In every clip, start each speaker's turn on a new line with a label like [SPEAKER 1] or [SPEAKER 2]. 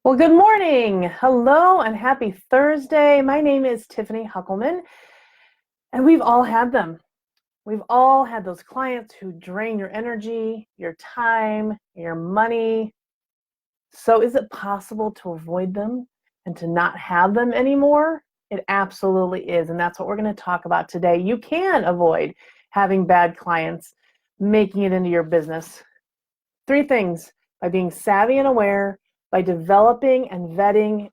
[SPEAKER 1] Well, good morning. Hello and happy Thursday. My name is Tiffany Huckelman, and we've all had them. We've all had those clients who drain your energy, your time, your money. So is it possible to avoid them and to not have them anymore? It absolutely is, and that's what we're going to talk about today. You can avoid having bad clients making it into your business. Three things: by being savvy and aware, by developing a vetting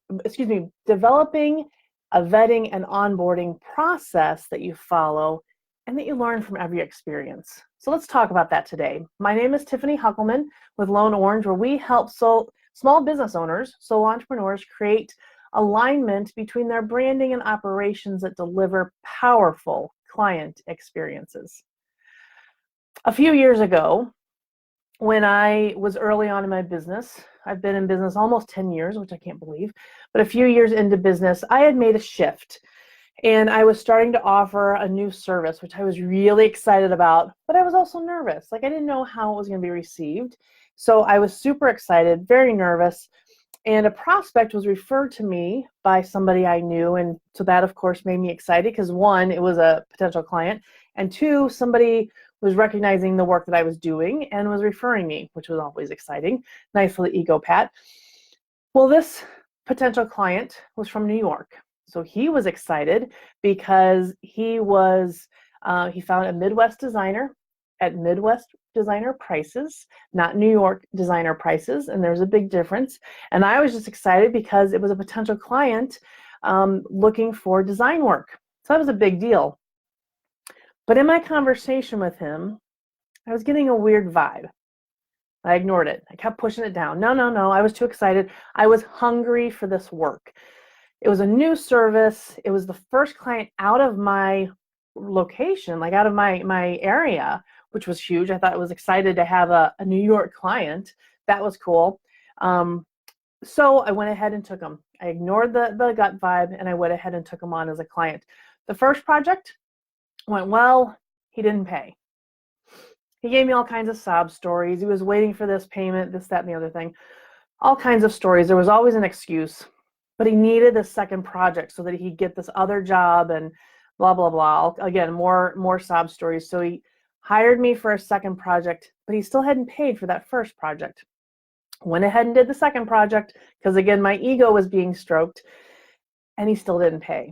[SPEAKER 1] and onboarding process that you follow and that you learn from every experience. So let's talk about that today. My name is Tiffany Huckelman with Lone Orange, where we help small business owners, solo entrepreneurs, create alignment between their branding and operations that deliver powerful client experiences. A few years ago, when I was early on in my business, I've been in business almost 10 years, which I can't believe, but a few years into business, I had made a shift and I was starting to offer a new service, which I was really excited about, but I was also nervous. Like I didn't know how it was going to be received. So I was super excited, very nervous, and a prospect was referred to me by somebody I knew. And so that, of course, made me excited because one, it was a potential client, and two, somebody was recognizing the work that I was doing and was referring me, which was always exciting. Nice little ego pat. Well, this potential client was from New York. So he was excited because he found a Midwest designer at Midwest designer prices, not New York designer prices, and there's a big difference. And I was just excited because it was a potential client looking for design work. So that was a big deal. But in my conversation with him, I was getting a weird vibe. I ignored it. I kept pushing it down. No. I was too excited. I was hungry for this work. It was a new service. It was the first client out of my location, like out of my area, which was huge. I thought I was excited to have a New York client. That was cool. So I went ahead and took him. I ignored the gut vibe and I went ahead and took him on as a client. The first project went well. He didn't pay. He gave me all kinds of sob stories. He was waiting for this payment, this, that, and the other thing. All kinds of stories. There was always an excuse. But he needed this second project so that he'd get this other job and blah, blah, blah. Again, more sob stories. So he hired me for a second project, but he still hadn't paid for that first project. Went ahead and did the second project because, again, my ego was being stroked, and he still didn't pay.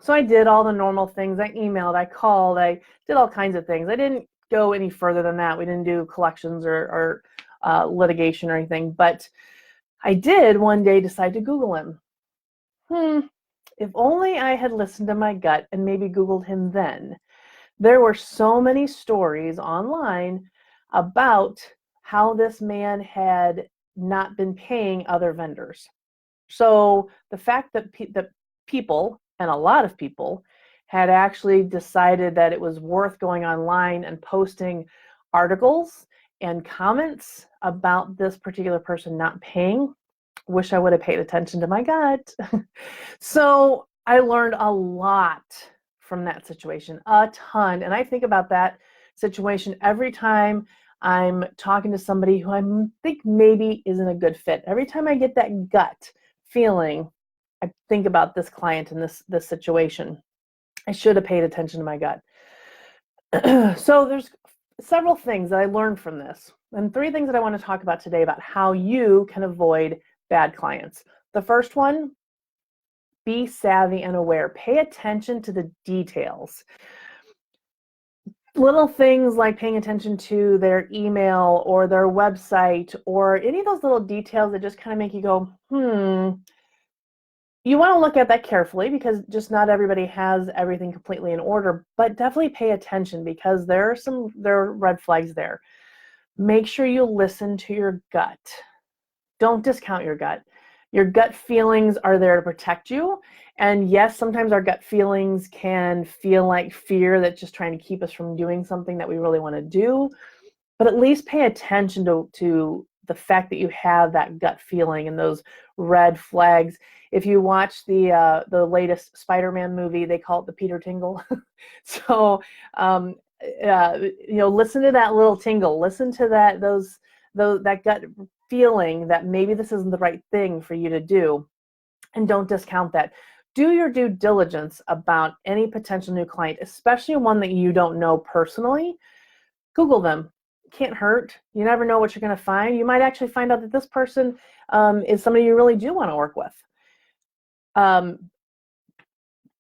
[SPEAKER 1] So I did all the normal things. I emailed, I called, I did all kinds of things. I didn't go any further than that. We didn't do collections or litigation or anything, but I did one day decide to Google him. If only I had listened to my gut and maybe Googled him then. There were so many stories online about how this man had not been paying other vendors. So the fact that people, and a lot of people, had actually decided that it was worth going online and posting articles and comments about this particular person not paying. Wish I would have paid attention to my gut. So I learned a lot from that situation, a ton. And I think about that situation every time I'm talking to somebody who I think maybe isn't a good fit. Every time I get that gut feeling, I think about this client and this situation. I should have paid attention to my gut. So there's several things that I learned from this, and three things that I want to talk about today about how you can avoid bad clients. The first one, be savvy and aware. Pay attention to the details. Little things like paying attention to their email or their website or any of those little details that just kind of make you go, You want to look at that carefully because just not everybody has everything completely in order, but definitely pay attention because there are red flags there. Make sure you listen to your gut. Don't discount your gut. Your gut feelings are there to protect you. And yes, sometimes our gut feelings can feel like fear that's just trying to keep us from doing something that we really want to do. But at least pay attention to the fact that you have that gut feeling and those red flags. If you watch the laytest Spider-Man movie, they call it the Peter Tingle. So listen to that little tingle. Listen to that gut feeling that maybe this isn't the right thing for you to do, and don't discount that. Do your due diligence about any potential new client, especially one that you don't know personally. Google them. Can't hurt. You never know what you're going to find. You might actually find out that this person is somebody you really do want to work with.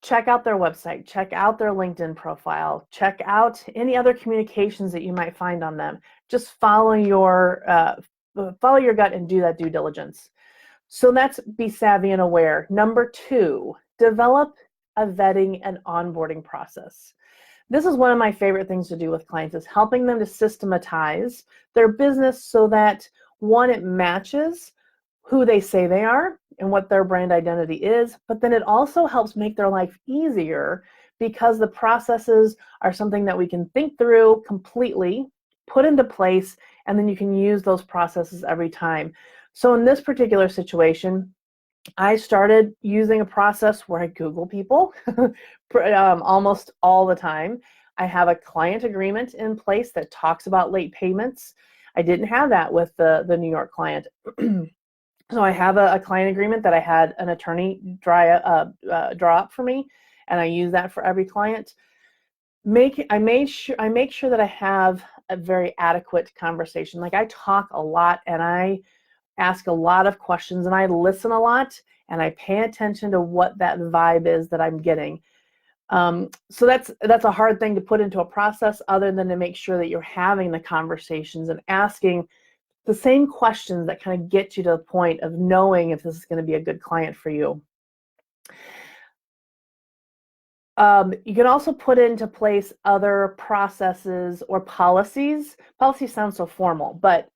[SPEAKER 1] Check out their website. Check out their LinkedIn profile. Check out any other communications that you might find on them. Just follow your gut and do that due diligence. So that's be savvy and aware. Number 2, develop a vetting and onboarding process. This is one of my favorite things to do with clients, is helping them to systematize their business so that, one, it matches who they say they are and what their brand identity is, but then it also helps make their life easier because the processes are something that we can think through completely, put into place, and then you can use those processes every time. So in this particular situation, I started using a process where I Google people almost all the time. I have a client agreement in place that talks about late payments. I didn't have that with the New York client. So I have a client agreement that I had an attorney draw up for me, and I use that for every client. I make sure that I have a very adequate conversation. Like, I talk a lot, and I ask a lot of questions, and I listen a lot, and I pay attention to what that vibe is that I'm getting. So that's a hard thing to put into a process, other than to make sure that you're having the conversations and asking the same questions that kind of get you to the point of knowing if this is going to be a good client for you. You can also put into place other processes or policies. Policies sound so formal, but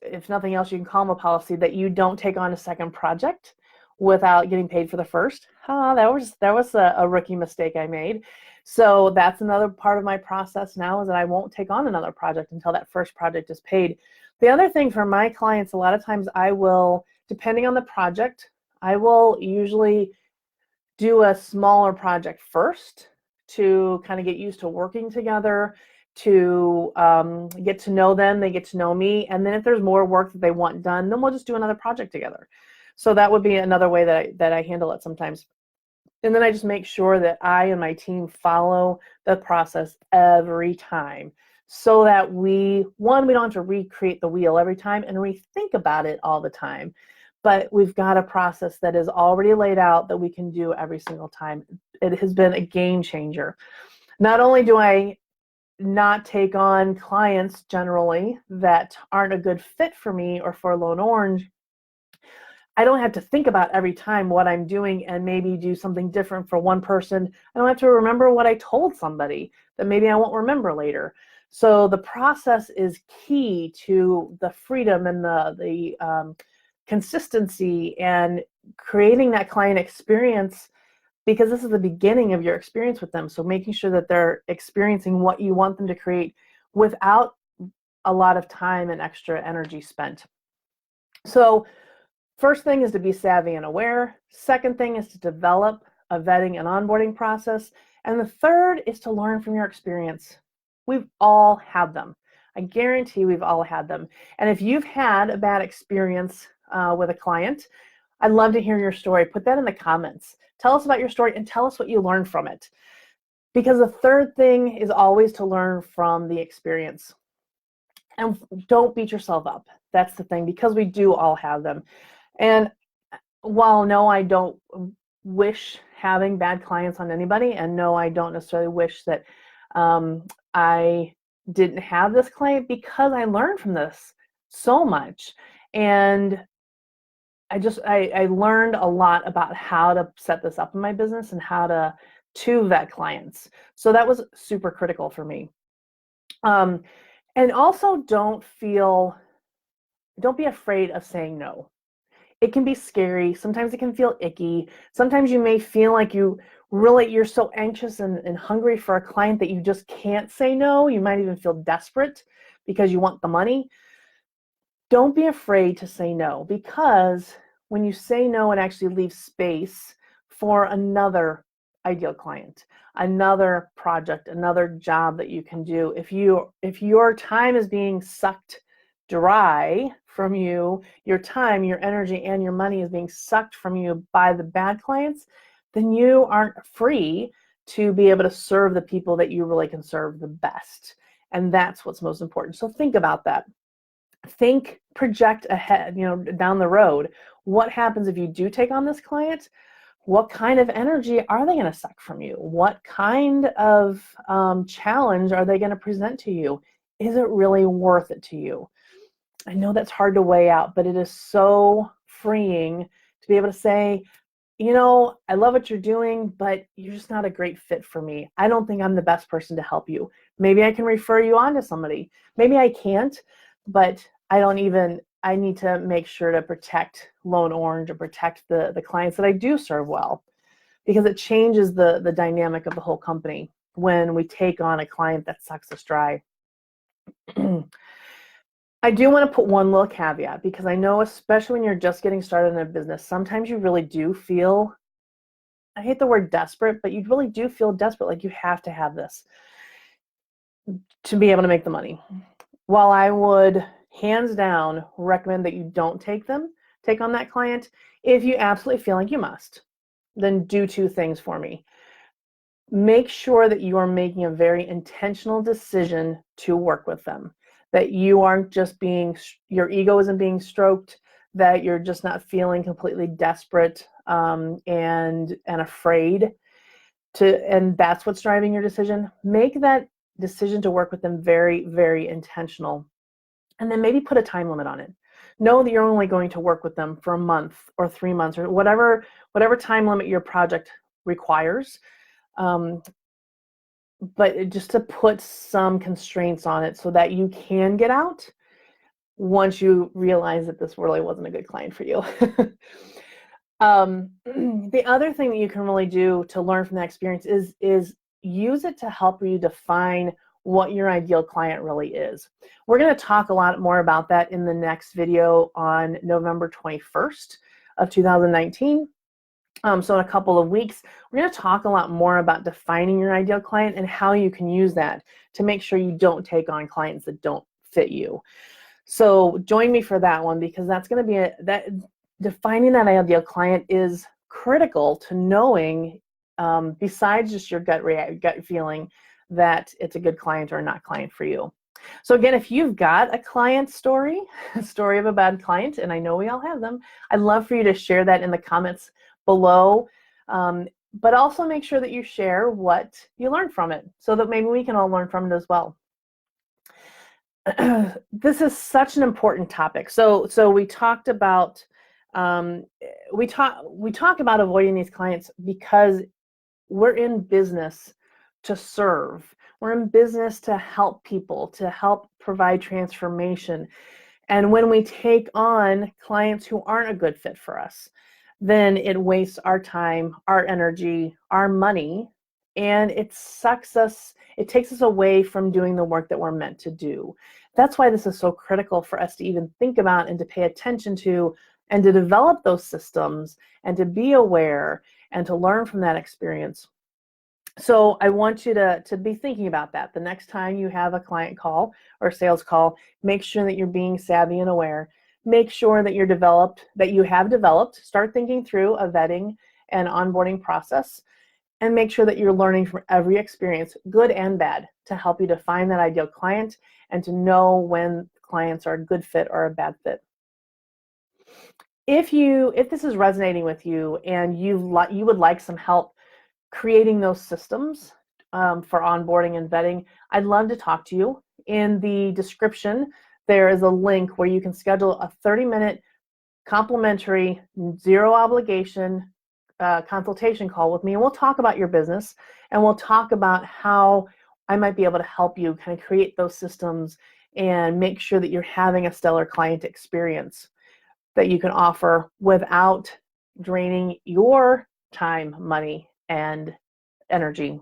[SPEAKER 1] if nothing else, you can call them a policy that you don't take on a second project without getting paid for the first. That was a rookie mistake I made. So that's another part of my process now, is that I won't take on another project until that first project is paid. The other thing for my clients, a lot of times I will, depending on the project, I will usually do a smaller project first to kind of get used to working together, to get to know them, they get to know me, and then if there's more work that they want done, then we'll just do another project together. So that would be another way that I handle it sometimes. And then I just make sure that I and my team follow the process every time, so that we don't have to recreate the wheel every time and rethink about it all the time. But we've got a process that is already laid out that we can do every single time. It has been a game changer. Not only do I not take on clients generally that aren't a good fit for me or for Lone Orange, I don't have to think about every time what I'm doing and maybe do something different for one person. I don't have to remember what I told somebody that maybe I won't remember later. So the process is key to the freedom and the consistency and creating that client experience, because this is the beginning of your experience with them. So making sure that they're experiencing what you want them to create without a lot of time and extra energy spent. So first thing is to be savvy and aware. Second thing is to develop a vetting and onboarding process. And the third is to learn from your experience. We've all had them. I guarantee we've all had them. And if you've had a bad experience with a client, I'd love to hear your story. Put that in the comments. Tell us about your story and tell us what you learned from it. Because the third thing is always to learn from the experience. And don't beat yourself up. That's the thing, because we do all have them. And while no, I don't wish having bad clients on anybody, and no, I don't necessarily wish that I didn't have this client, because I learned from this so much. And I learned a lot about how to set this up in my business and how to vet clients. So that was super critical for me. And also don't be afraid of saying no. It can be scary. Sometimes it can feel icky. Sometimes you may feel like you're so anxious and hungry for a client that you just can't say no. You might even feel desperate because you want the money. Don't be afraid to say no, because when you say no, it actually leaves space for another ideal client, another project, another job that you can do. If your time is being sucked dry from you, your time, your energy, and your money is being sucked from you by the bad clients, then you aren't free to be able to serve the people that you really can serve the best. And that's what's most important. So think about that. Think, project ahead, down the road. What happens if you do take on this client? What kind of energy are they going to suck from you? What kind of challenge are they going to present to you? Is it really worth it to you? I know that's hard to weigh out, but it is so freeing to be able to say, I love what you're doing, but you're just not a great fit for me. I don't think I'm the best person to help you. Maybe I can refer you on to somebody. Maybe I can't, but I need to make sure to protect Lone Orange or protect the clients that I do serve well, because it changes the dynamic of the whole company when we take on a client that sucks us dry. I do want to put one little caveat, because I know, especially when you're just getting started in a business, sometimes you really do feel, I hate the word desperate, but you really do feel desperate, like you have to have this to be able to make the money. While I would hands down recommend that you don't take on that client, if you absolutely feel like you must, then do two things for me. Make sure that you are making a very intentional decision to work with them, that you aren't just your ego isn't being stroked, that you're just not feeling completely desperate and afraid and that's what's driving your decision. Make that decision to work with them very, very intentional. And then maybe put a time limit on it. Know that you're only going to work with them for a month or 3 months or whatever time limit your project requires. But just to put some constraints on it so that you can get out once you realize that this really wasn't a good client for you. The other thing that you can really do to learn from that experience is use it to help you define what your ideal client really is. We're going to talk a lot more about that in the next video on November 21st of 2019. So in a couple of weeks, we're going to talk a lot more about defining your ideal client and how you can use that to make sure you don't take on clients that don't fit you. So join me for that one, because that's going to be defining that ideal client is critical to knowing, besides just your gut feeling, that it's a good client or not client for you. So again, if you've got a client story, a story of a bad client, and I know we all have them, I'd love for you to share that in the comments below, but also make sure that you share what you learned from it so that maybe we can all learn from it as well. This is such an important topic. So we talked about we talk about avoiding these clients because we're in business to serve. We're in business to help people, to help provide transformation. And when we take on clients who aren't a good fit for us, then it wastes our time, our energy, our money, and it takes us away from doing the work that we're meant to do. That's why this is so critical for us to even think about and to pay attention to and to develop those systems and to be aware and to learn from that experience. So I want you to be thinking about that. The next time you have a client call or sales call, make sure that you're being savvy and aware. Make sure that you have developed, start thinking through a vetting and onboarding process, and make sure that you're learning from every experience, good and bad, to help you define that ideal client and to know when clients are a good fit or a bad fit. If this is resonating with you and you would like some help creating those systems for onboarding and vetting, I'd love to talk to you. In the description, there is a link where you can schedule a 30-minute complimentary, zero obligation consultation call with me, and we'll talk about your business, and we'll talk about how I might be able to help you kind of create those systems and make sure that you're having a stellar client experience that you can offer without draining your time, money, and energy.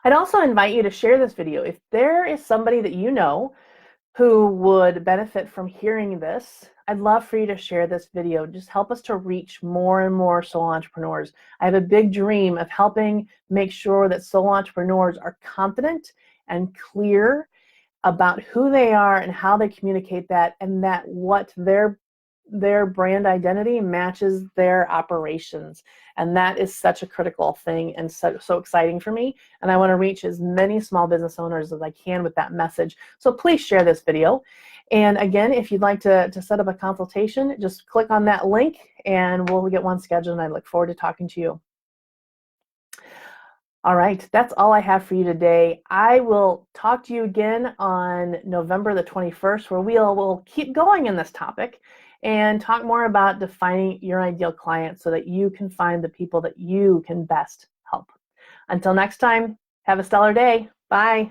[SPEAKER 1] I'd also invite you to share this video. If there is somebody that you know who would benefit from hearing this, I'd love for you to share this video. Just help us to reach more and more soul entrepreneurs. I have a big dream of helping make sure that soul entrepreneurs are confident and clear about who they are and how they communicate that, and that what their brand identity matches their operations. And that is such a critical thing and so exciting for me. And I want to reach as many small business owners as I can with that message. So please share this video. And again, if you'd like to set up a consultation, just click on that link and we'll get one scheduled, and I look forward to talking to you. All right, that's all I have for you today. I will talk to you again on November the 21st, where we'll keep going in this topic and talk more about defining your ideal client so that you can find the people that you can best help. Until next time, have a stellar day. Bye.